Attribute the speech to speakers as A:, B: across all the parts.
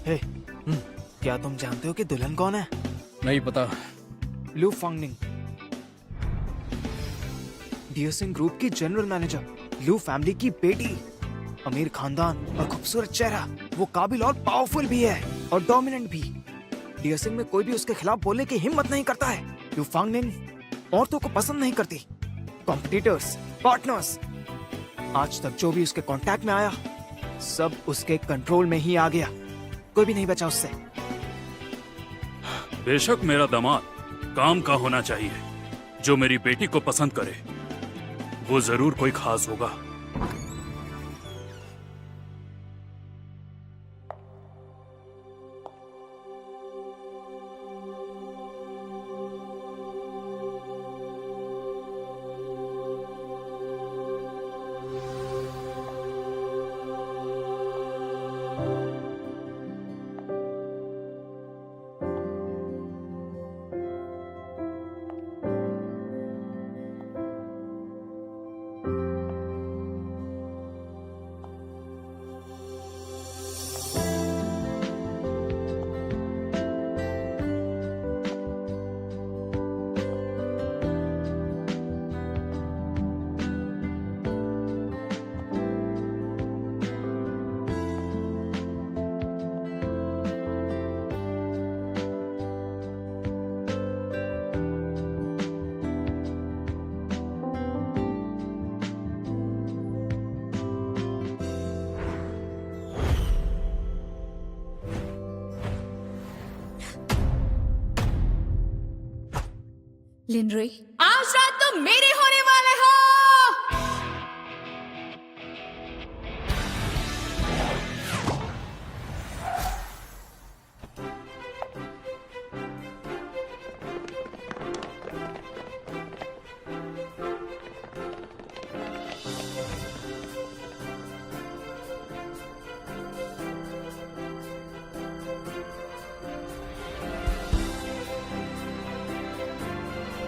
A: हे, क्या तुम जानते हो कि दुल्हन कौन है?
B: नहीं पता।
A: लू फांगनिंग, डियर सिंह ग्रुप की जनरल मैनेजर, लू फैमिली की बेटी, अमीर खानदान और खूबसूरत चेहरा। वो काबिल और पावरफुल भी है और डोमिनेंट भी। डियर सिंह में कोई भी उसके खिलाफ बोलने की हिम्मत नहीं करता है। लू फांगनिंग औरतों को पसंद नहीं करती। कॉम्पिटिटर्स, पार्टनर्स, आज तक जो भी उसके कांटेक्ट में आया सब उसके कंट्रोल में ही आ गया। कोई भी नहीं बचा उससे।
C: बेशक मेरा दामाद काम का होना चाहिए, जो मेरी बेटी को पसंद करे वो जरूर कोई खास होगा।
D: लिनरे, आज रात तुम मेरे होने वाले हो।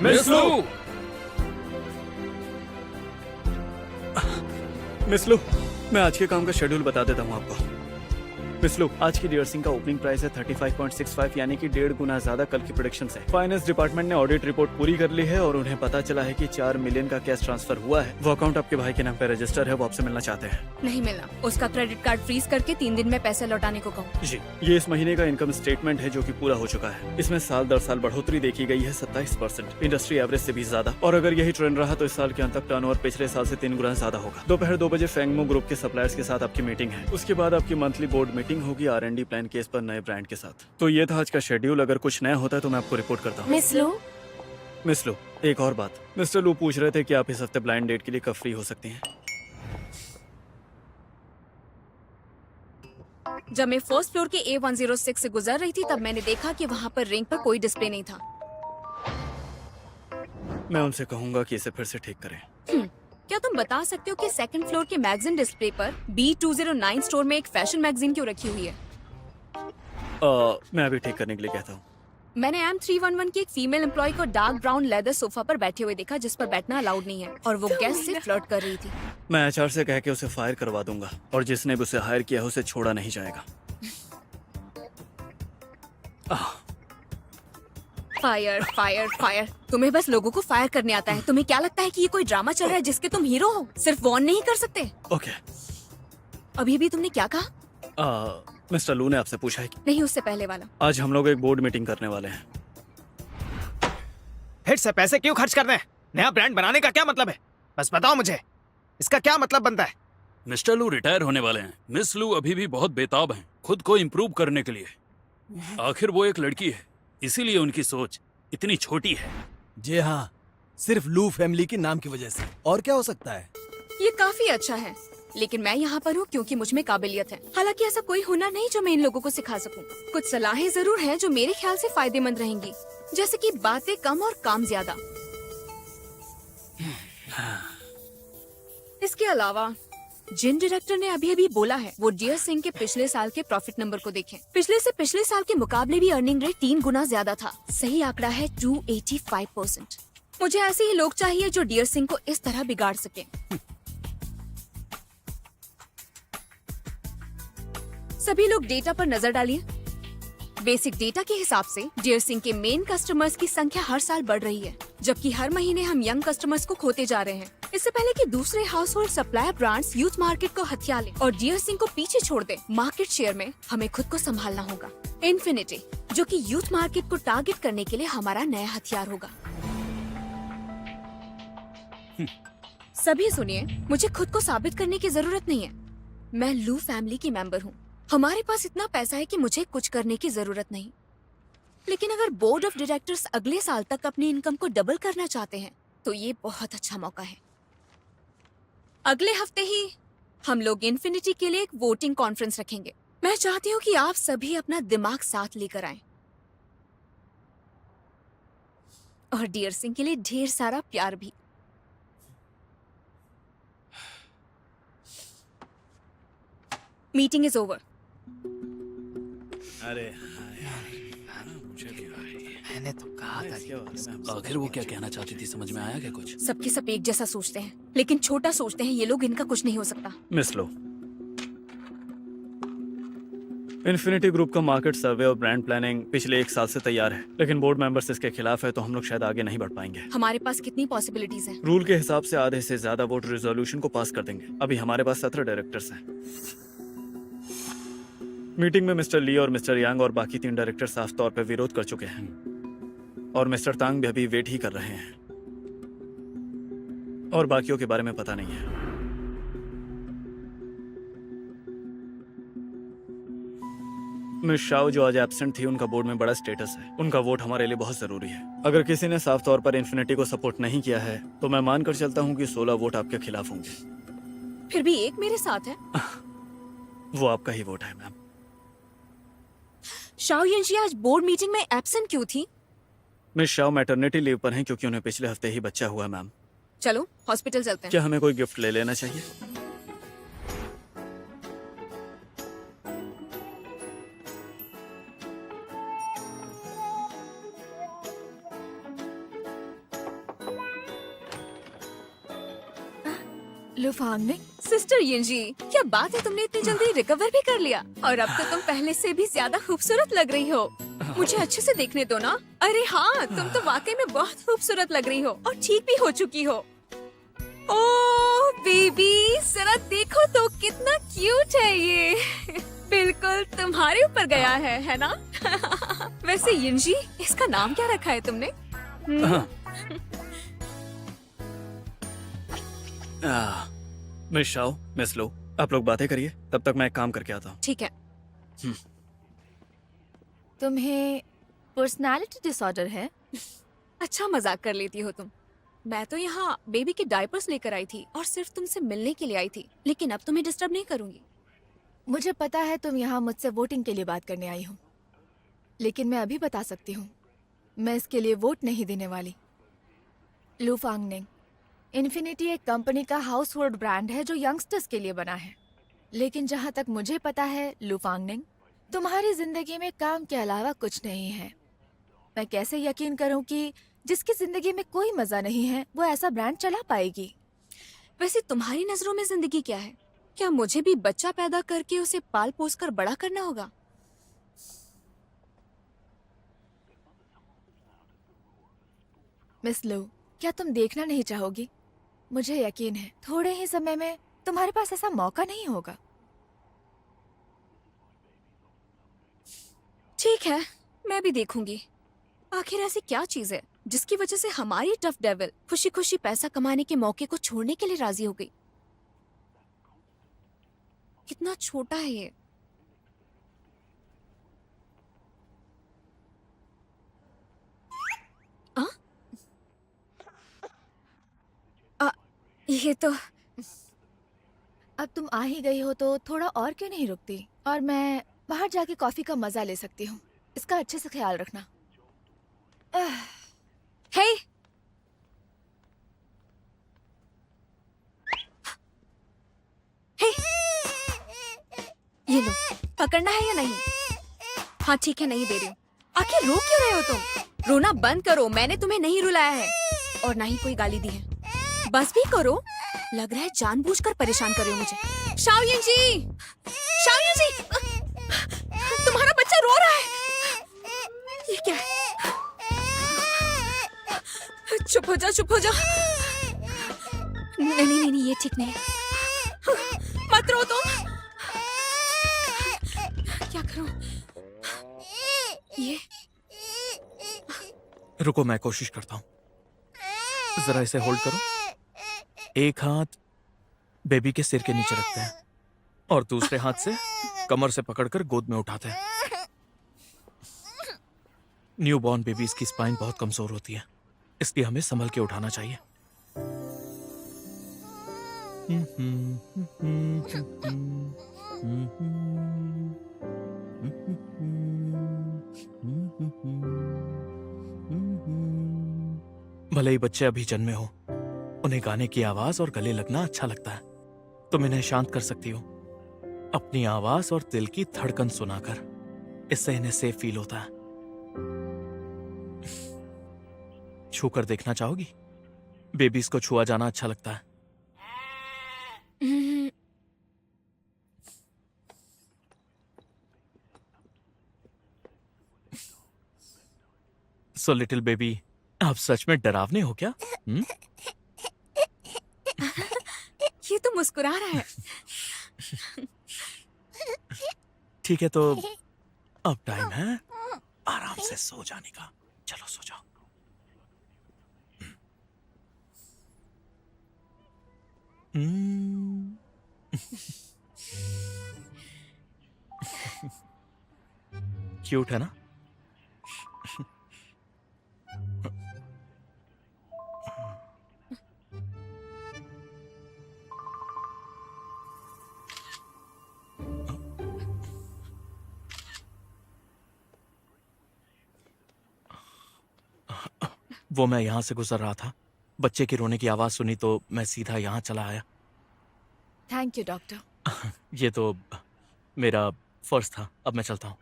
B: मिस लू! मिस लू, मैं आज के काम का शेड्यूल बता देता हूँ आपको। मिस लू, आज की डियर सिंह का ओपनिंग प्राइस है 35.65, यानी कि 1.5 गुना ज्यादा कल की प्रोडक्शन से। फाइनेंस डिपार्टमेंट ने ऑडिट रिपोर्ट पूरी कर ली है और उन्हें पता चला है कि 4 मिलियन का कैश ट्रांसफर हुआ है। वो अकाउंट आपके भाई के नाम पे रजिस्टर है, वो आपसे मिलना चाहते हैं।
D: नहीं मिलना। उसका क्रेडिट कार्ड फ्रीज करके 3 दिन में पैसे लौटाने को कहो।
B: जी, ये इस महीने का इनकम स्टेटमेंट है जो कि पूरा हो चुका है। इसमें साल दर साल बढ़ोतरी देखी गई है 27%, इंडस्ट्री एवरेज से भी ज्यादा। और अगर यही ट्रेंड रहा तो इस साल के अंत तक टर्नओवर पिछले साल से 3 गुना ज्यादा होगा। दोपहर 2 बजे फेंगमो ग्रुप के सप्लायर्स के साथ आपकी मीटिंग है। उसके बाद आपकी मंथली बोर्ड मीटिंग होगी R&D प्लान केस पर नए ब्रांड के साथ। तो ये था आज का शेड्यूल। अगर कुछ नया होता है तो मैं आपको रिपोर्ट करता हूँ। मिस लू, एक और बात। मिस्टर लू पूछ रहे थे कि आप इस हफ्ते ब्लाइंड डेट के लिए कब फ्री हो सकती हैं।
D: जब मैं फर्स्ट फ्लोर के A106 से गुजर रही थी तब मैंने देखा कि वहाँ पर रिंग पर कोई डिस्प्ले नहीं था।
B: मैं उनसे कहूंगा कि इसे फिर से ठीक करें।
D: क्या तुम बता सकते हो कि सेकंड फ्लोर के मैगजीन डिस्प्ले पर B209 स्टोर में एक फैशन मैगजीन क्यों रखी हुई है?
B: मैं अभी ठीक करने के लिए कहता हूँ।
D: मैंने M311 की एक फीमेल एम्प्लॉय को डार्क ब्राउन लेदर सोफा पर बैठे हुए देखा जिस पर बैठना अलाउड नहीं है और वो गेस्ट से फ्लर्ट कर रही थी।
B: मैं HR से कह के उसे फायर करवा दूंगा और जिसने भी उसे हायर किया है उसे छोड़ा नहीं जाएगा।
D: Fire fire fire. तुम्हें बस लोगों को फायर करने आता है। तुम्हें क्या लगता है कि ये कोई ड्रामा चल रहा है जिसके तुम हीरो हो? सिर्फ वॉर्न नहीं कर सकते?
B: ओके।
D: अभी भी तुमने क्या कहा?
B: मिस्टर लू ने आपसे पूछा है कि
D: नहीं, उससे पहले वाला।
B: आज हम लोग एक बोर्ड मीटिंग करने वाले हैं।
A: फिर से पैसे क्यों खर्च करने हैं? नया ब्रांड बनाने का क्या मतलब है? बस बताओ मुझे, इसका क्या मतलब बनता है?
C: मिस्टर लू रिटायर होने वाले हैं। मिस लू अभी भी बहुत बेताब हैं खुद को इम्प्रूव करने के लिए। आखिर वो एक लड़की है, इसीलिए उनकी सोच इतनी छोटी है।
E: जी हाँ, सिर्फ लू फैमिली के नाम की वजह से। और क्या हो सकता है?
D: ये काफी अच्छा है, लेकिन मैं यहाँ पर हूँ क्योंकि मुझ में काबिलियत है। हालांकि ऐसा कोई हुनर नहीं जो मैं इन लोगों को सिखा सकूं। कुछ सलाहें जरूर हैं जो मेरे ख्याल से फायदेमंद रहेंगी, जैसे कि बातें कम और काम ज्यादा। इसके अलावा जिन डायरेक्टर ने अभी अभी बोला है वो डियर सिंह के पिछले साल के प्रॉफिट नंबर को देखें। पिछले से पिछले साल के मुकाबले भी अर्निंग रेट 3 गुना ज्यादा था। सही आंकड़ा है 285%। मुझे ऐसे ही लोग चाहिए जो डियर सिंह को इस तरह बिगाड़ सके। सभी लोग डेटा पर नजर डालिए। बेसिक डेटा के हिसाब से डियर सिंह के मेन कस्टमर्स की संख्या हर साल बढ़ रही है, जबकि हर महीने हम यंग कस्टमर्स को खोते जा रहे हैं। इससे पहले कि दूसरे house hold supplier brands youth market को हथिया लें और डियर सिंह को पीछे छोड़ दें, मार्केट शेयर में हमें खुद को संभालना होगा। इन्फिनिटी, जो कि यूथ मार्केट को टारगेट करने के लिए हमारा नया हथियार होगा। सभी सुनिए, मुझे खुद को साबित करने की जरूरत नहीं है। मैं लू फैमिली की मेंबर हूँ। हमारे पास इतना पैसा है कि मुझे कुछ करने की जरूरत नहीं। लेकिन अगर बोर्ड ऑफ डायरेक्टर्स अगले साल तक अपनी इनकम को डबल करना चाहते हैं, तो ये बहुत अच्छा मौका है। अगले हफ्ते ही हम लोग इन्फिनिटी के लिए एक वोटिंग कॉन्फ्रेंस रखेंगे। मैं चाहती हूँ कि आप सभी अपना दिमाग साथ लेकर आएं और डियर सिंह के लिए ढेर सारा प्यार भी। Meeting is over.
B: अरे
A: मैंने तो कहा था कि
C: आखिर वो क्या कहना चाहती थी, समझ में आया क्या कुछ?
D: सबके सब एक जैसा सोचते हैं, लेकिन छोटा सोचते हैं ये लोग। इनका कुछ नहीं हो सकता।
B: मिस लो, इन्फिनिटी ग्रुप का मार्केट सर्वे और ब्रांड प्लानिंग पिछले 1 साल से तैयार है, लेकिन बोर्ड मेंबर्स इसके खिलाफ है, तो हम लोग शायद आगे नहीं बढ़ पाएंगे।
D: हमारे पास कितनी पॉसिबिलिटीज हैं?
B: रूल के हिसाब से आधे से ज्यादा वोट रेजोल्यूशन को पास कर देंगे। अभी हमारे पास 17 डायरेक्टर्स हैं। मीटिंग में मिस्टर ली और मिस्टर यांग और बाकी 3 डायरेक्टर साफ तौर पर विरोध कर चुके हैं, और मिस्टर तांग भी अभी वेट ही कर रहे हैं, और बाकियों के बारे में पता नहीं है। मिस शाओ जो आज एब्सेंट थी, उनका बोर्ड में बड़ा स्टेटस है। उनका वोट हमारे लिए बहुत जरूरी है। अगर किसी ने साफ तौर पर इन्फिनिटी को सपोर्ट नहीं किया है, तो मैं मानकर चलता हूँ कि 16 वोट आपके खिलाफ होंगे।
D: फिर भी एक मेरे साथ है।
B: वो आपका ही वोट है मैम।
D: शाओ यंजी आज बोर्ड मीटिंग में एब्सेंट क्यों थी?
B: मिस शाओ मैटरनिटी लीव पर हैं क्योंकि उन्हें पिछले हफ्ते ही बच्चा हुआ मैम।
D: चलो हॉस्पिटल चलते हैं।
B: क्या हमें कोई गिफ्ट ले लेना चाहिए?
D: लुफांग ने सिस्टर यंजी, क्या बात है, तुमने इतनी जल्दी रिकवर भी कर लिया और अब तो तुम पहले से भी ज्यादा खूबसूरत लग रही हो। मुझे अच्छे से देखने दो ना। अरे हाँ, तुम तो वाकई में बहुत खूबसूरत लग रही हो और ठीक भी हो चुकी हो। ओह बेबी, जरा देखो तो कितना क्यूट है ये। बिल्कुल तुम्हारे ऊपर गया है ना? वैसे यंजी, इसका नाम क्या रखा है तुमने?
B: मिस शाओ, मिस लो, आप लोग बातें करिए, तब तक मैं एक काम करके आता हूँ।
D: ठीक है।
F: तुम्हें पर्सनालिटी डिसऑर्डर है?
D: अच्छा मजाक कर लेती हो तुम। मैं तो यहाँ बेबी के डायपर्स लेकर आई थी और सिर्फ तुमसे मिलने के लिए आई थी, लेकिन अब तुम्हें डिस्टर्ब नहीं करूंगी।
F: मुझे पता है तुम यहाँ मुझसे वोटिंग के लिए बात करने आई हो, लेकिन मैं अभी बता सकती हूँ, मैं इसके लिए वोट नहीं देने वाली। लू फांगनिंग, इन्फिनिटी एक कंपनी का हाउस होल्ड ब्रांड है जो यंगस्टर्स के लिए बना है, लेकिन जहाँ तक मुझे पता है लू फांगनिंग, तुम्हारी जिंदगी में काम के अलावा कुछ नहीं है। मैं कैसे यकीन करूं कि जिसकी जिंदगी में कोई मजा नहीं है वो ऐसा ब्रांड चला पाएगी?
D: वैसे तुम्हारी नजरों में जिंदगी क्या है? क्या मुझे भी बच्चा पैदा करके उसे पाल पोस कर बड़ा करना होगा?
F: मिस लू, क्या तुम देखना नहीं चाहोगी? मुझे यकीन है थोड़े ही समय में तुम्हारे पास ऐसा मौका नहीं होगा।
D: ठीक है, मैं भी देखूंगी। आखिर ऐसी क्या चीज है जिसकी वजह से हमारी टफ डेविल खुशी खुशी पैसा कमाने के मौके को छोड़ने के लिए राजी हो गई? कितना छोटा है ये। ये तो
F: अब तुम आ ही गई हो तो थोड़ा और क्यों नहीं रुकती, और मैं बाहर जाके कॉफी का मजा ले सकती हूँ। इसका अच्छे से ख्याल रखना।
D: हे, हे, ये लो, पकड़ना है या नहीं? हाँ ठीक है, नहीं दे रही हूँ। आखिर रो क्यों रहे हो तुम? रोना बंद करो, मैंने तुम्हें नहीं रुलाया है और ना ही कोई गाली दी है। बस भी करो, लग रहा है जानबूझकर परेशान कर रहे हो मुझे। Xiao Yanzi, Xiao Yanzi. से रो रहा है। ये क्या है? चुप हो जा, चुप हो जा। नहीं नहीं नहीं, ये ठीक नहीं है। मत रो तुम। क्या करूं? ये
B: रुको, मैं कोशिश करता हूँ। जरा इसे होल्ड करो। एक हाथ बेबी के सिर के नीचे रखते हैं और दूसरे हाथ से कमर से पकड़कर गोद में उठाते हैं। न्यूबॉर्न बेबीज की स्पाइन बहुत कमजोर होती है, इसलिए हमें संभल के उठाना चाहिए। भले ही बच्चे अभी जन्मे हो, उन्हें गाने की आवाज और गले लगना अच्छा लगता है। तुम इन्हें शांत कर सकती हो अपनी आवाज और दिल की धड़कन सुनाकर। इससे इन्हें सेफ फील होता है। छू कर देखना चाहोगी? बेबीज को छुआ जाना अच्छा लगता है। सो लिटिल बेबी, आप सच में डरावने हो क्या?
D: ये तो मुस्कुरा रहा है।
B: ठीक है, तो अब टाइम है आराम से सो जाने का। चलो सो जाओ। क्यूट है ना? वो मैं यहां से गुजर रहा था, बच्चे के रोने की आवाज सुनी तो मैं सीधा यहां चला आया।
F: Thank you doctor.
B: ये तो मेरा फर्ज था। अब मैं चलता हूं।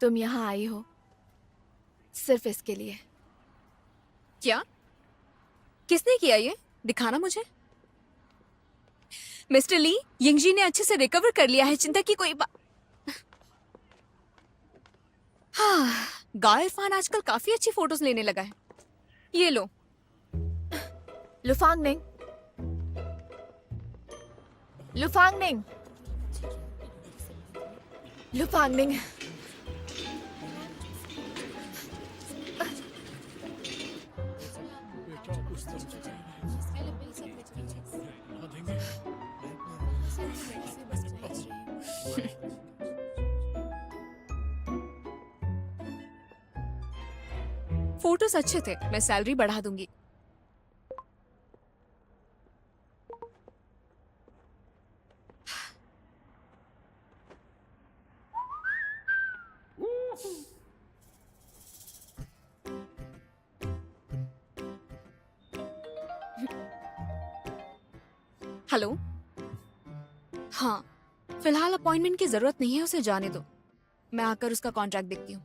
F: तुम यहाँ आई हो सिर्फ इसके लिए।
D: क्या? किसने किया ये? दिखाना मुझे। मिस्टर ली, यिंगजी ने अच्छे से रिकवर कर लिया है, चिंता की कोई बात। हाँ, गाओ इरफान आजकल काफी अच्छी फोटोज लेने लगा है। ये लो।
F: लुफांगनिंग, लुफांगनिंग, लुफांगनिंग।
D: फोटोज अच्छे थे, मैं सैलरी बढ़ा दूंगी। हेलो। हाँ, फिलहाल अपॉइंटमेंट की जरूरत नहीं है, उसे जाने दो। मैं आकर उसका कॉन्ट्रैक्ट देखती हूँ।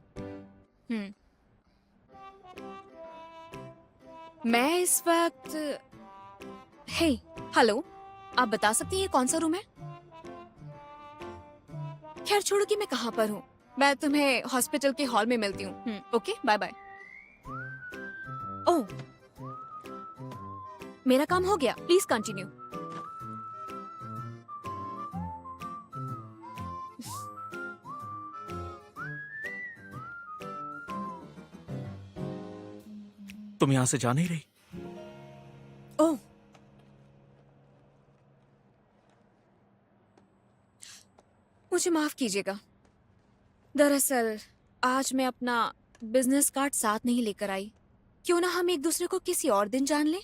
D: मैं इस वक्त हे हेलो, आप बता सकती हैं ये कौन सा रूम है? खैर छोड़ो कि मैं कहाँ पर हूँ, मैं तुम्हें हॉस्पिटल के हॉल में मिलती हूँ। Okay, bye bye. ओह, मेरा काम हो गया, प्लीज कंटिन्यू।
B: तुम यहां से जा नहीं रही?
D: ओह, मुझे माफ कीजिएगा। दरअसल आज मैं अपना बिजनेस कार्ड साथ नहीं लेकर आई। क्यों ना हम एक दूसरे को किसी और दिन जान लें?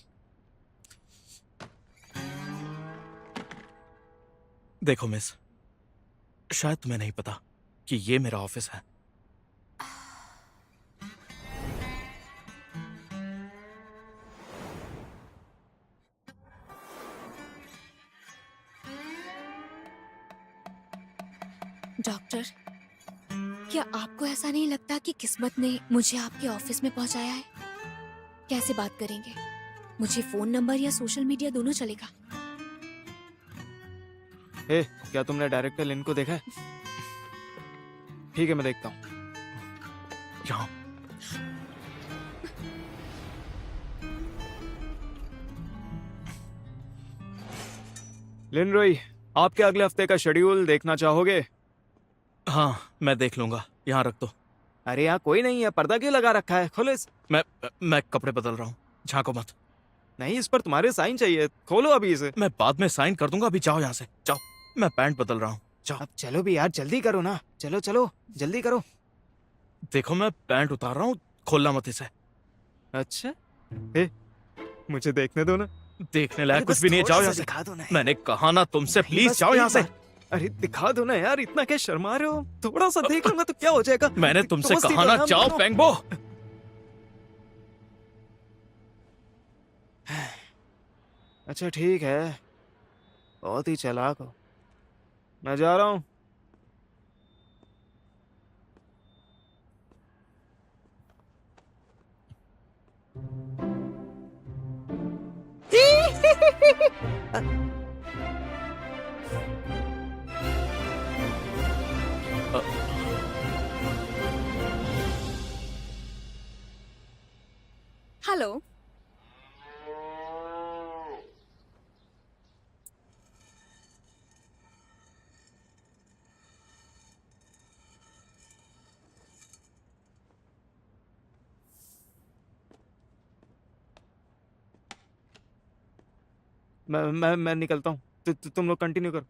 B: देखो मिस, शायद तुम्हें नहीं पता कि ये मेरा ऑफिस है।
D: डॉक्टर, क्या आपको ऐसा नहीं लगता कि किस्मत ने मुझे आपके ऑफिस में पहुंचाया है? कैसे बात करेंगे? मुझे फोन नंबर या सोशल मीडिया दोनों चलेगा।
A: ए, क्या तुमने डायरेक्टर लिन को देखा है? ठीक है, मैं देखता हूँ।
E: यहाँ
A: लिन रोई, आपके अगले हफ्ते का शेड्यूल देखना चाहोगे?
E: हाँ, मैं देख लूंगा। यहाँ रख दो।
A: अरे यहाँ कोई नहीं है, पर्दा क्यों लगा रखा है? खोलो
E: मैं कपड़े बदल रहा हूँ, झांको मत।
A: नहीं, इस पर तुम्हारे साइन चाहिए, खोलो अभी इसे।
E: मैं बाद में साइन कर दूंगा, अभी जाओ यहाँ से, जाओ। मैं पैंट बदल रहा हूँ, जाओ।
A: अब चलो भी यार, जल्दी करो ना, चलो चलो जल्दी करो।
E: देखो मैं पैंट उतार रहा हूँ, खोलना मत इसे।
A: अच्छा, ए, मुझे देखने दो ना।
E: देखने लायक
A: अरे
E: कुछ
A: बस
E: भी नहीं है,
A: थोड़ा
E: जाओ
A: सा
E: यहाँ से।
A: दिखा दो ना यार।
E: मैंने कहा ना तुमसे,
A: नहीं,
E: प्लीज
A: बस
E: जाओ
A: एक
E: यहाँ से।
A: बार। अरे दिखा दो ना यार, इतना क्या शर्मा रहे हो? थोड़ा सा देख लूंगा तो क्या हो जाएगा?
E: मैंने
A: तो
E: तुमसे
A: बस
E: कहा
A: इधर
E: ना,
A: हम
E: जाओ
A: दोनों-
E: पेंगबो।
A: अच्छा ठीक है, बहुत ही चालाक हो। मैं जा रहा हूँ।
D: हेलो।
A: मैं निकलता हूँ, तुम लोग कंटिन्यू करो।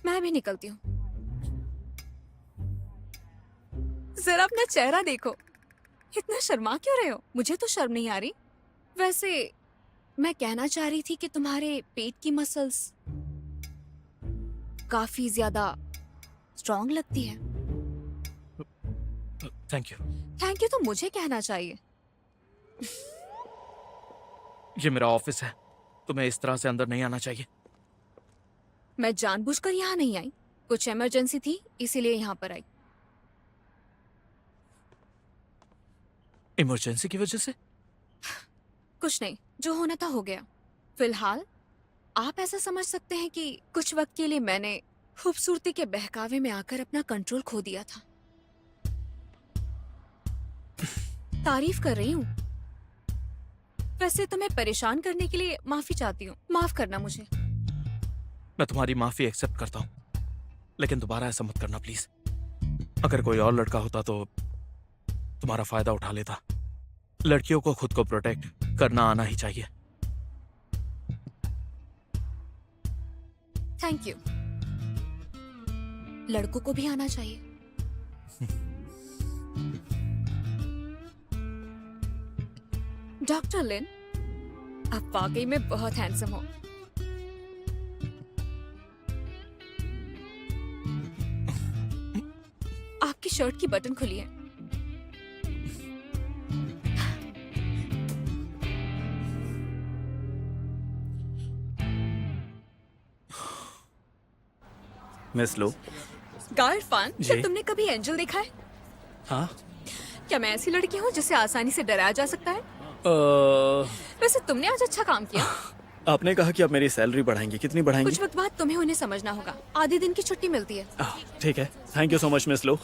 D: मैं भी निकलती हूँ। जरा अपना चेहरा देखो, इतना शर्मा क्यों रहे हो? मुझे तो शर्म नहीं आ रही। वैसे मैं कहना चाह रही थी कि तुम्हारे पेट की मसल्स काफी ज्यादा स्ट्रॉन्ग लगती है।
E: Thank you.
D: थैंक यू तो मुझे कहना चाहिए।
E: ये मेरा ऑफिस है, तुम्हें इस तरह से अंदर नहीं आना चाहिए।
D: मैं जानबूझकर यहाँ नहीं आई, कुछ इमरजेंसी थी इसीलिए यहाँ पर आई।
E: इमरजेंसी की वजह से?
D: कुछ नहीं, जो होना था हो गया। फिलहाल आप ऐसा समझ सकते हैं कि कुछ वक्त के लिए मैंने खूबसूरती के बहकावे में आकर अपना कंट्रोल खो दिया था। तारीफ कर रही हूँ। वैसे तुम्हें परेशान करने के लिए माफी चाहती हूँ, माफ करना मुझे।
E: मैं तुम्हारी माफी एक्सेप्ट करता हूँ, लेकिन दोबारा ऐसा मत करना प्लीज। अगर कोई और लड़का होता तो तुम्हारा फायदा उठा लेता। लड़कियों को खुद को प्रोटेक्ट करना आना ही चाहिए।
D: Thank you. लड़कों को भी आना चाहिए। डॉक्टर लिन, आप वाकई में बहुत हैंडसम हो। आपकी शर्ट की बटन खुली है।
B: मिस लो।
D: गार्डफान,
B: जी।
D: क्या तुमने कभी एंजल देखा है?
B: हाँ।
D: क्या मैं ऐसी लड़की हूँ जिसे आसानी से डराया जा सकता है? वैसे तुमने आज अच्छा काम किया।
B: आपने कहा कि आप मेरी सैलरी बढ़ाएंगी, कितनी बढ़ाएंगी?
D: कुछ वक्त बाद तुम्हें उन्हें समझना होगा। आधे दिन की छुट्टी मिलती है।
B: ठीक है, thank you so much miss Lo.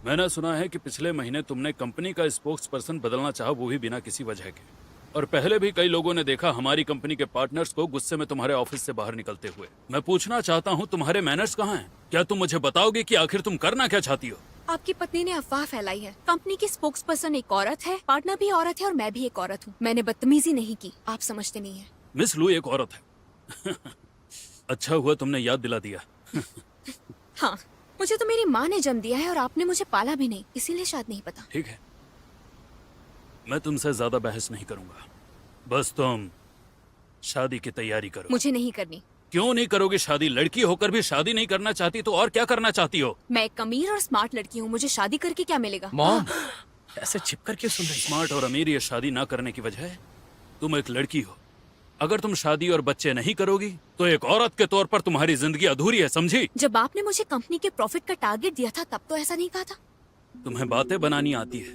C: मैंने सुना है कि पिछले महीने तुमने कंपनी का स्पोक्स पर्सन बदलना चाहा, वो भी बिना किसी वजह के। और पहले भी कई लोगों ने देखा हमारी कंपनी के पार्टनर्स को गुस्से में तुम्हारे ऑफिस से बाहर निकलते हुए। मैं पूछना चाहता हूँ, तुम्हारे मैनर्स कहाँ हैं? क्या तुम मुझे बताओगे कि आखिर तुम करना क्या चाहती हो?
D: आपकी पत्नी ने अफवाह फैलाई है। कंपनी की स्पोक्स पर्सन एक औरत है, पार्टनर भी औरत है और मैं भी एक औरत हूँ। मैंने बदतमीजी नहीं की, आप समझते नहीं है।
C: मिस लू एक औरत है। अच्छा हुआ तुमने याद दिला दिया।
D: हाँ, मुझे तो मेरी माँ ने जन्म दिया है और आपने मुझे पाला भी नहीं, इसीलिए शायद नहीं पता।
C: ठीक है, मैं तुमसे ज्यादा बहस नहीं करूंगा। बस तुम शादी की तैयारी करो।
D: मुझे नहीं करनी।
C: क्यों नहीं करोगे शादी? लड़की होकर भी शादी नहीं करना चाहती तो और क्या करना चाहती हो?
D: मैं एक अमीर और स्मार्ट लड़की हूँ, मुझे शादी करके क्या मिलेगा?
E: मॉम, ऐसे छिप कर क्यों सुन रही?
C: स्मार्ट और अमीर ये शादी ना करने की वजह है तुम एक लड़की हो। अगर तुम शादी और बच्चे नहीं करोगी तो एक औरत के तौर पर तुम्हारी जिंदगी अधूरी है, समझी?
D: जब आपने मुझे कंपनी के प्रॉफिट का टारगेट दिया था तब तो ऐसा नहीं कहा था।
C: तुम्हें बातें बनानी आती है।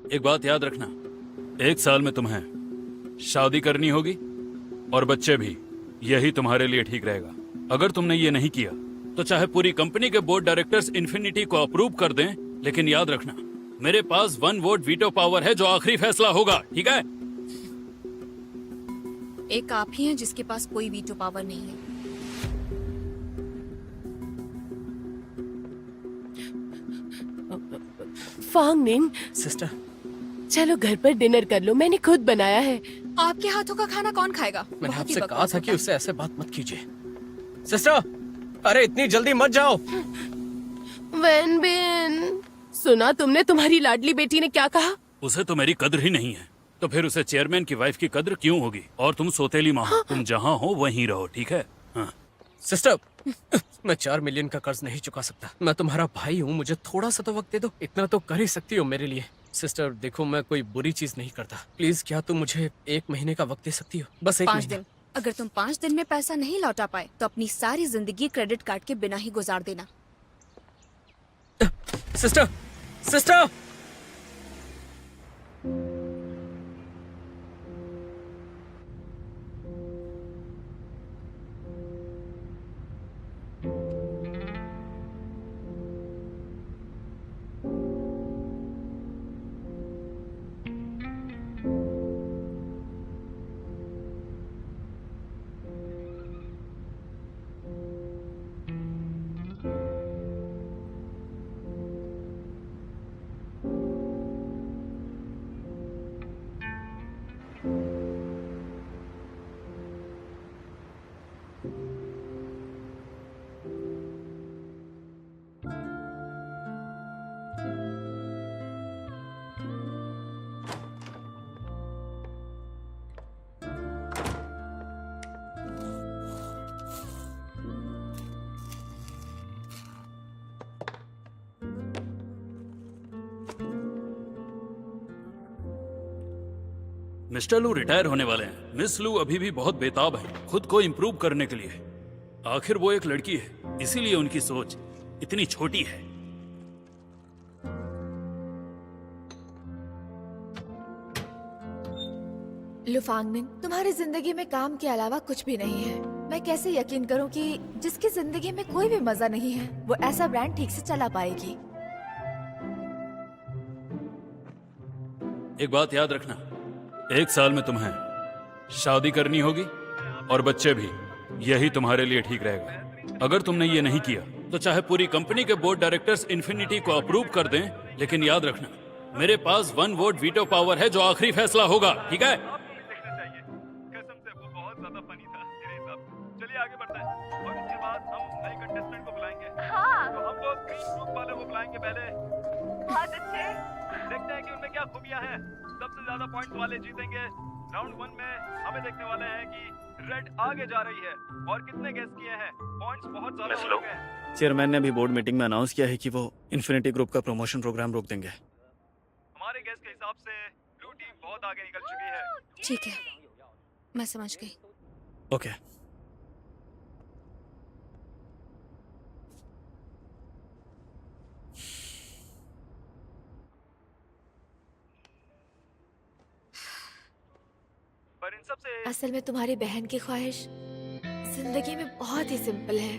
C: एक बात याद रखना, 1 साल में तुम्हें शादी करनी होगी और बच्चे भी। यही तुम्हारे लिए ठीक रहेगा। अगर तुमने ये नहीं किया तो चाहे पूरी कंपनी के बोर्ड डायरेक्टर्स इन्फिनिटी को अप्रूव कर दें, लेकिन याद रखना मेरे पास 1 वोट वीटो पावर है जो आखिरी फैसला होगा, ठीक है?
D: एक आप ही हैं जिसके पास कोई वीटो पावर नहीं है।
G: फांग निंग,
E: सिस्टर,
G: चलो घर पर डिनर कर लो, मैंने खुद बनाया है।
D: आपके हाथों का खाना कौन खाएगा?
E: मैंने
D: बहुत ही
E: आपसे कहा
D: बकवास
E: था कि
D: होता है।
E: उससे ऐसे बात मत कीजिए। सिस्टर, अरे इतनी जल्दी मत जाओ।
G: वैन बिन, सुना तुमने तुम्हारी लाडली बेटी ने क्या कहा?
C: उसे तो मेरी कद्र ही नहीं है, तो फिर उसे चेयरमैन की वाइफ की कद्र क्यों होगी? और तुम सोतेली माँ हो, तुम जहाँ हो वहीं रहो, ठीक है? हाँ।
E: सिस्टर, मैं 4 मिलियन का कर्ज नहीं चुका सकता। मैं तुम्हारा भाई हूँ, मुझे थोड़ा सा तो वक्त दे दो। इतना तो कर ही सकती हो मेरे लिए। सिस्टर देखो, मैं कोई बुरी चीज नहीं करता। प्लीज क्या तुम मुझे 1 महीने का वक्त दे सकती हो? बस 1
D: 5
E: महीना।
D: दिन। अगर तुम 5 दिन में पैसा नहीं लौटा पाए तो अपनी सारी जिंदगी क्रेडिट कार्ड के बिना ही गुजार देना।
E: सिस्टर, सिस्टर,
C: मिस्टर लू रिटायर होने वाले हैं। मिस लू अभी भी बहुत बेताब है खुद को इम्प्रूव करने के लिए। आखिर वो एक लड़की है, इसीलिए उनकी सोच इतनी छोटी है।
F: लुफांगनिंग, तुम्हारी जिंदगी में काम के अलावा कुछ भी नहीं है। मैं कैसे यकीन करूं कि जिसकी जिंदगी में कोई भी मजा नहीं है वो ऐसा ब्रांड ठीक से चला पाएगी?
C: एक बात याद रखना, 1 साल में तुम्हें शादी करनी होगी और बच्चे भी। यही तुम्हारे लिए ठीक रहेगा। अगर तुमने ये नहीं किया तो चाहे पूरी कंपनी के बोर्ड डायरेक्टर्स इन्फिनिटी को अप्रूव कर दें, लेकिन याद रखना मेरे पास 1 वोट वीटो पावर है जो आखिरी फैसला होगा, ठीक है?
B: कसम से वो बहुत ज्यादा फनी था मेरे हिसाब से। चलिए आगे बढ़ते हैं और इसके बाद हम नए कंटेस्टेंट को बुलाएंगे। तो हम लोग ग्रीन ग्रुप वाले को बुलाएंगे पहले। बहुत अच्छे। देखते हैं कि उनमें क्या खूबियां हैं। सबसे ज्यादा पॉइंट्स वाले जीतेंगे। राउंड 1 में हमें देखने वाले हैं कि रेड आगे जा रही है और कितने गेस किए हैं। पॉइंट्स बहुत ज्यादा हो गए हैं। चेयरमैन ने अभी बोर्ड मीटिंग में अनाउंस किया है कि वो इन्फिनिटी ग्रुप का प्रमोशन प्रोग्राम रोक देंगे।
H: हमारे गेस के हिसाब से ब्लू टीम बहुत आगे निकल चुकी है।
D: ठीक है, मैं समझ गई।
B: ओके।
H: पर इन सब से
F: असल में तुम्हारी बहन की ख्वाहिश जिंदगी में बहुत ही सिंपल है।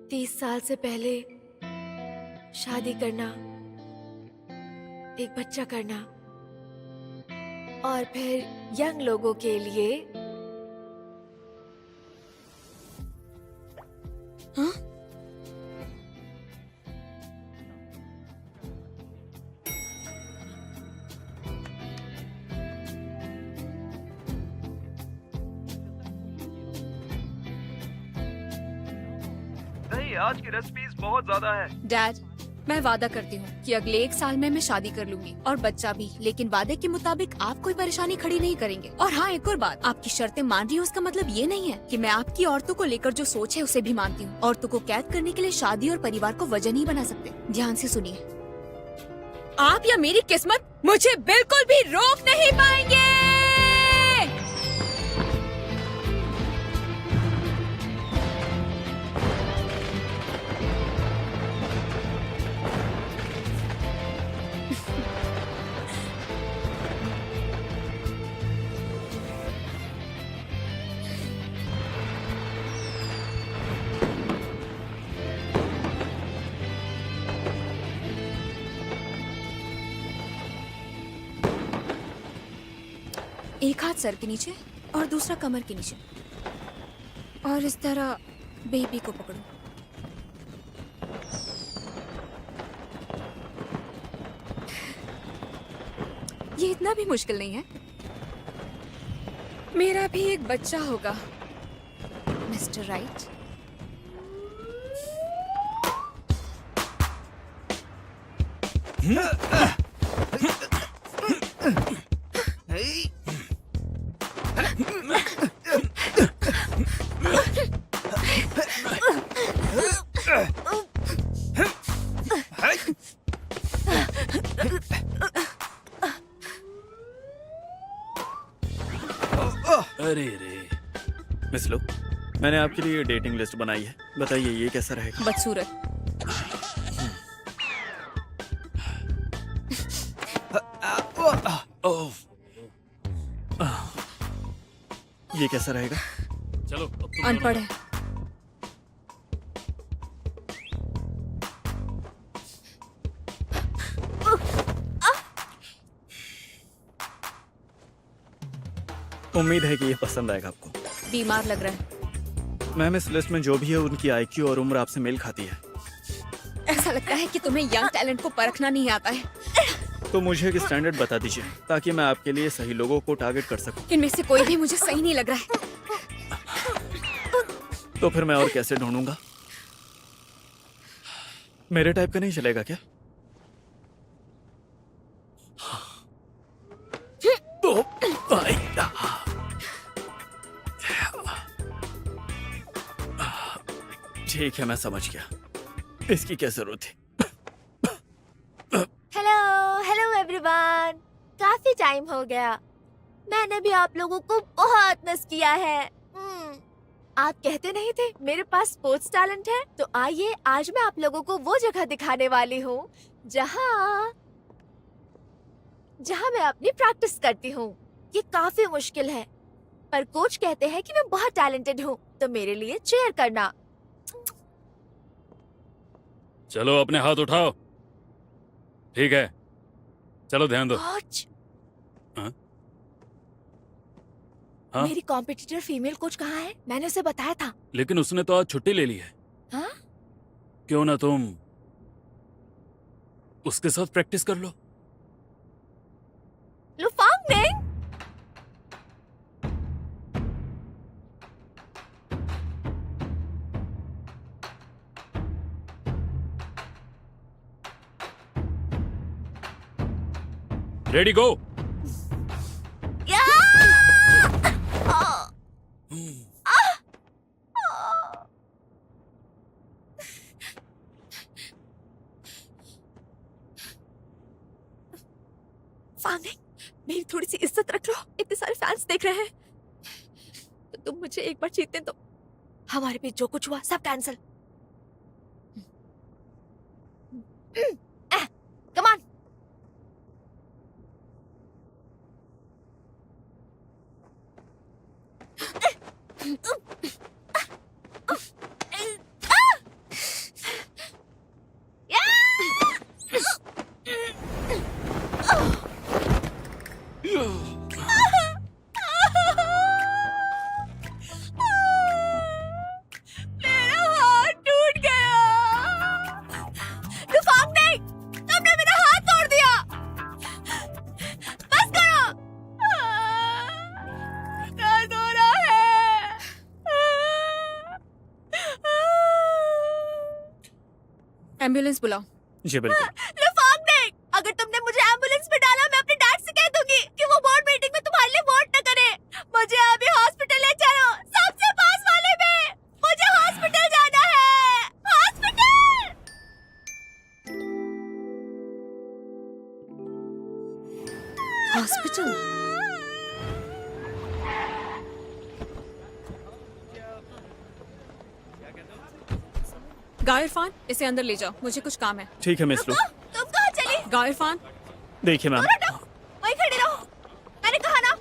F: 30 साल से पहले शादी करना, एक बच्चा करना और फिर यंग लोगों के लिए
D: हाँ?
H: नहीं, आज की रेसिपीज बहुत ज्यादा है।
D: डैड, मैं वादा करती हूँ कि अगले 1 साल में मैं शादी कर लूंगी और बच्चा भी, लेकिन वादे के मुताबिक आप कोई परेशानी खड़ी नहीं करेंगे। और हाँ, एक और बात, आपकी शर्तें मान रही हूँ उसका मतलब ये नहीं है कि मैं आपकी औरतों को लेकर जो सोच है उसे भी मानती हूँ। औरतों को कैद करने के लिए शादी और परिवार को वजह नहीं बना सकते। ध्यान से सुनिए, आप या मेरी किस्मत मुझे बिल्कुल भी रोक नहीं पाएंगे। एक हाथ सर के नीचे और दूसरा कमर के नीचे, और इस तरह बेबी को पकड़ो। ये इतना भी मुश्किल नहीं है। मेरा भी एक बच्चा होगा, मिस्टर राइट।
C: अरे रे,
B: मिस लो, मैंने आपके लिए डेटिंग लिस्ट बनाई है, बताइए ये कैसा रहेगा?
D: बदसूरत।
C: ओह,
B: ये कैसा रहेगा?
C: चलो अब तुम
D: अनपढ़ है।
B: उम्मीद है कि ये पसंद आएगा आपको।
D: बीमार लग रहा है।
B: मैम, इस लिस्ट में जो भी है उनकी IQ और उम्र आपसे मेल खाती है।
D: ऐसा लगता है कि तुम्हें यंग टैलेंट को परखना नहीं आता है।
B: तो मुझे एक स्टैंडर्ड बता दीजिए ताकि मैं आपके लिए सही लोगों को टारगेट कर सकूं।
D: इनमें से कोई भी मुझे सही नहीं लग रहा है।
B: तो फिर मैं और कैसे ढूंढूंगा? मेरे टाइप का नहीं चलेगा क्या? ठीक है, मैं समझ गया। इसकी क्या जरूरत थी?
I: हेलो हेलो एवरीवन, काफी टाइम हो गया। मैंने भी आप लोगों को बहुत मिस किया है। आप कहते नहीं थे मेरे पास स्पोर्ट्स टैलेंट है, तो आइए आज मैं आप लोगों को वो जगह दिखाने वाली हूँ जहाँ मैं अपनी प्रैक्टिस करती हूँ। ये काफी मुश्किल है, पर कोच कहते हैं कि मैं बहुत टैलेंटेड हूँ, तो मेरे लिए चीयर करना।
C: चलो अपने हाथ उठाओ। ठीक है, चलो ध्यान दो।
I: कोच,
C: हाँ? हाँ?
I: मेरी कॉम्पिटिटर फीमेल कोच कहाँ है? मैंने उसे बताया था।
C: लेकिन उसने तो आज छुट्टी ले ली है।
I: हाँ?
C: क्यों ना तुम उसके साथ प्रैक्टिस कर लो।
I: लुफांग नेंग,
C: रेडी गो।
I: फांग, मेरी थोड़ी सी इज्जत रख लो। इतने सारे फैंस देख रहे हैं, तो तुम मुझे एक बार जीतने दो। हमारे बीच जो कुछ हुआ सब कैंसल। Come on. मेरा हाथ टूट गया। लुफांग नेंग, तुमने मेरा हाथ तोड़ दिया। बस करो। दर्द हो रहा है।
D: एम्बुलेंस बुलाओ।
B: जी बिल्कुल।
I: लुफांग नेंग, अगर तुमने मुझे एम्बुलेंस में डाला, मैं अपने डैड से कह दूंगी कि वो बोर्ड मीटिंग में तुम्हारे लिए वोट न करे। मुझे अभी हॉस्पिटल ले चलो, सबसे पास वाले में। मुझे हॉस्पिटल जाना है। हॉस्पिटल।
D: हॉस्पिटल? गाओ इरफान, इसे अंदर ले जाओ, मुझे कुछ काम है।
B: ठीक है मिस लो।
I: तुम कहाँ चली?
D: गाओ इरफान।
B: देखिए मैम,
I: वहीं खड़े रहो। मैंने कहा ना,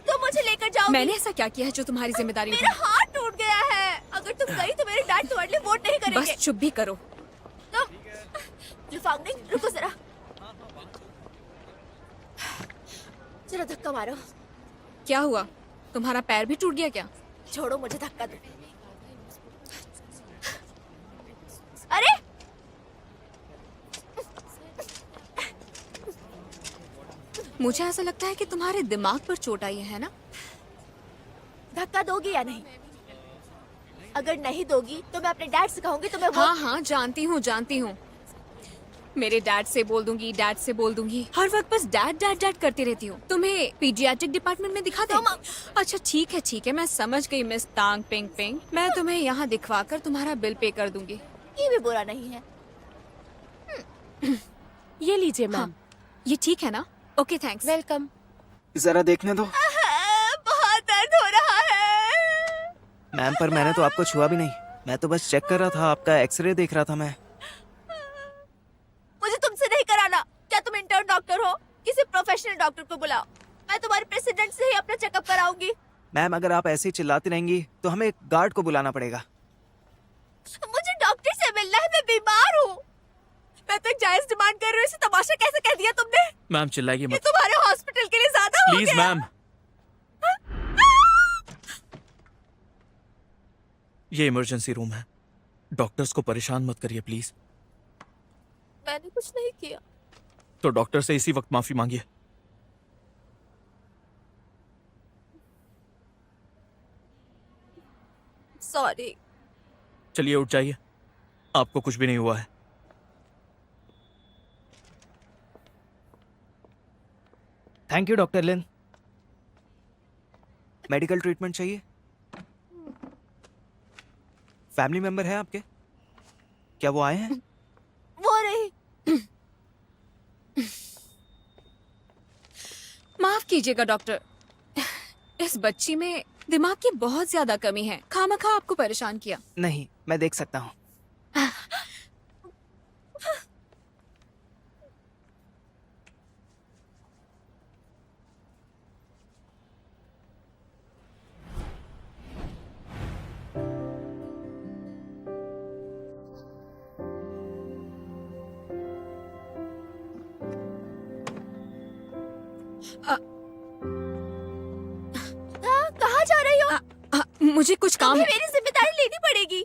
I: तुम मुझे लेकर जाओ।
D: मैंने ऐसा क्या किया है जो तुम्हारी जिम्मेदारी
I: मेरा
D: उठाए?
I: हाथ टूट गया है। अगर तुम गई तो मेरे डैड तुम्हारे लिए वोट नहीं करेंगे।
D: बस चुप भी करो।
I: तुम लुफांग नेंग, रुको जरा, जरा धक्का मारो।
D: क्या हुआ? तुम्हारा पैर भी टूट गया क्या?
I: छोड़ो, मुझे धक्का दो। अरे
D: मुझे ऐसा लगता है कि तुम्हारे दिमाग पर चोट आई है ना?
I: धक्का दोगी या नहीं? अगर नहीं दोगी तो मैं अपने डैड से कहूंगी तुम्हें वो।
D: हाँ हाँ, जानती हूँ। मेरे डैड से बोल दूंगी, डैड से बोल दूंगी। हर वक्त बस डैड डैड डैड करती रहती हूँ। तुम्हें पीडियाट्रिक डिपार्टमेंट में दिखा दें? अच्छा ठीक है, मैं समझ गई मिस तांग पिंग पिंग। मैं तुम्हें यहाँ दिखवा कर तुम्हारा बिल पे कर दूंगी।
I: ये भी बुरा नहीं है।
G: ये लीजिए मैम।
D: हाँ, ये ठीक है ना? Okay thanks.
G: वेलकम।
A: जरा देखने दो।
I: बहुत दर्द हो रहा है।
A: मैम, पर मैंने तो आपको छुआ भी नहीं। मैं तो बस चेक कर रहा था, आपका एक्सरे देख रहा था मैं।
I: मुझे तुमसे नहीं कराना। क्या तुम इंटर्न डॉक्टर हो? किसी प्रोफेशनल डॉक्टर को बुलाओ। मैं तुम्हारे प्रेसिडेंट से ही अपना चेकअप कराऊंगी।
A: मैम, अगर आप ऐसे ही चिल्लाती रहेंगी तो हमें एक गार्ड को बुलाना पड़ेगा।
I: मुझे डॉक्टर से मिलना है, मैं बीमार हूँ। मैं तो एक जायज डिमांड कर रही हूँ, इसे तमाशा कैसे कह दिया तुमने?
E: मैम चिल्लाइए
I: ये
E: मत
I: तुम्हारे हॉस्पिटल के लिए ज्यादा हो
E: प्लीज
I: गया।
E: मैम। ये इमरजेंसी रूम है, डॉक्टर्स को परेशान मत करिए प्लीज।
I: मैंने कुछ नहीं किया।
E: तो डॉक्टर से इसी वक्त माफी मांगिए।
I: सॉरी।
E: चलिए उठ जाइए, आपको कुछ भी नहीं हुआ है।
A: Thank you doctor Lin. Medical treatment चाहिए? फैमिली मेंबर है आपके? क्या वो आए हैं?
I: वो रही।
D: माफ कीजिएगा डॉक्टर, इस बच्ची में दिमाग की बहुत ज्यादा कमी है। खामखा आपको परेशान किया।
A: नहीं, मैं देख सकता हूँ।
I: कहाँ जा रही हो?
D: मुझे कुछ काम
I: तुम्हें
D: है।
I: मेरी जिम्मेदारी लेनी पड़ेगी।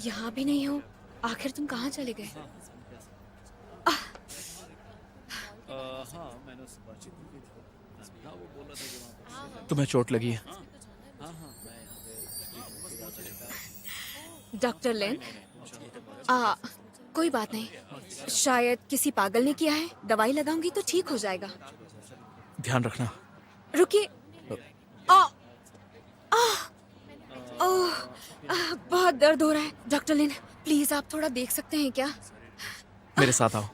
D: यहाँ भी नहीं हो, आखिर तुम कहाँ चले गए?
E: तुम्हें चोट लगी है?
D: डॉक्टर लेन, कोई बात नहीं, शायद किसी पागल ने किया है। दवाई लगाऊंगी तो ठीक हो जाएगा।
E: ध्यान रखना।
D: रुकिए। बहुत दर्द हो रहा है। डॉक्टर लेन, प्लीज आप थोड़ा देख सकते हैं क्या?
E: मेरे साथ आओ।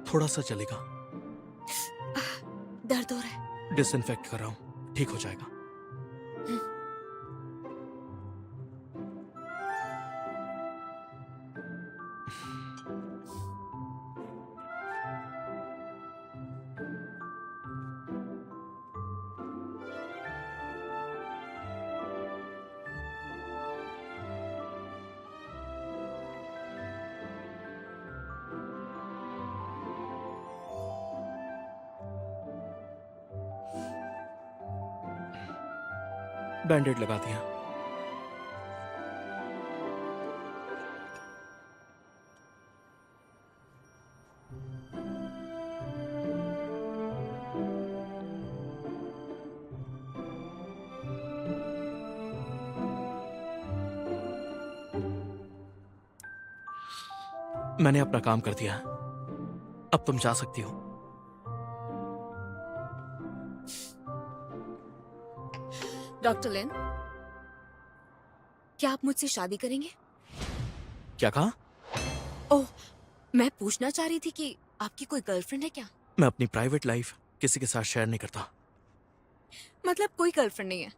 E: थोड़ा सा चलेगा।
D: दर्द हो रहा है।
E: डिसइंफेक्ट कर रहा हूँ, ठीक हो जाएगा। बैंडेड लगा दिया। मैंने अपना काम कर दिया, अब तुम जा सकती हो।
D: डॉक्टर लिन, क्या आप मुझसे शादी करेंगे?
E: क्या कहा?
D: ओह, मैं पूछना चाह रही थी कि आपकी कोई गर्लफ्रेंड है क्या?
E: मैं अपनी प्राइवेट लाइफ किसी के साथ शेयर नहीं करता।
D: मतलब कोई गर्लफ्रेंड नहीं है?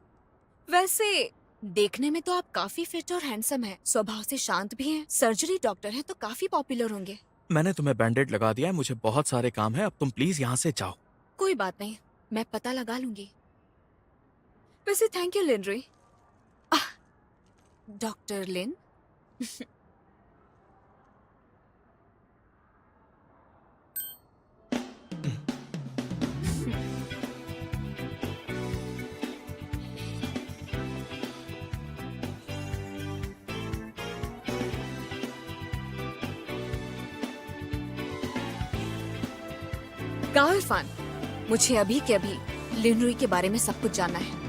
D: वैसे देखने में तो आप काफी फिट और हैंडसम हैं, स्वभाव से शांत भी हैं, सर्जरी डॉक्टर हैं तो काफी पॉपुलर होंगे।
E: मैंने तुम्हें बैंडेड लगा दिया है, मुझे बहुत सारे काम है, अब तुम प्लीज यहाँ से जाओ।
D: कोई बात नहीं, मैं पता लगा लूंगी। वैसे थैंक यू लिनरी। डॉक्टर लिन। गाओ इरफान, मुझे अभी के अभी लिनरी के बारे में सब कुछ जानना है।